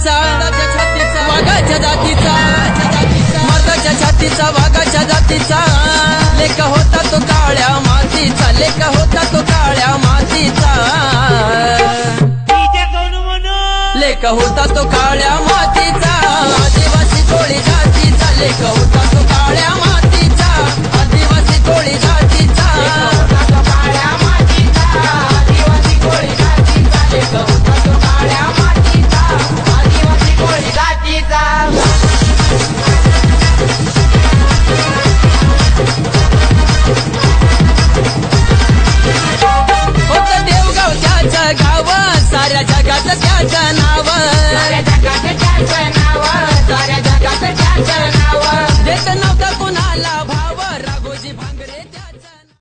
छातीचा वाघाच्या जातीचा मर्दाच्या छातीचा वाघाच्या जातीचा लेका होता तो काळ्या मातीचा लेका होता तो काळ्या मातीचा लेका होता तो काळ्या मातीचा आदिवासी कोळी जातीचा लेका होता तो काळ्या मातीचा आदिवासी कोळी जातीचा काळ्या मातीचा आदिवासी कोळी जातीचा लेका होता तो काळ्या मातीचा आदिवासी कोळी जातीचा होतं देवगाव त्याचं गाव साऱ्या जगात त्याचं नाव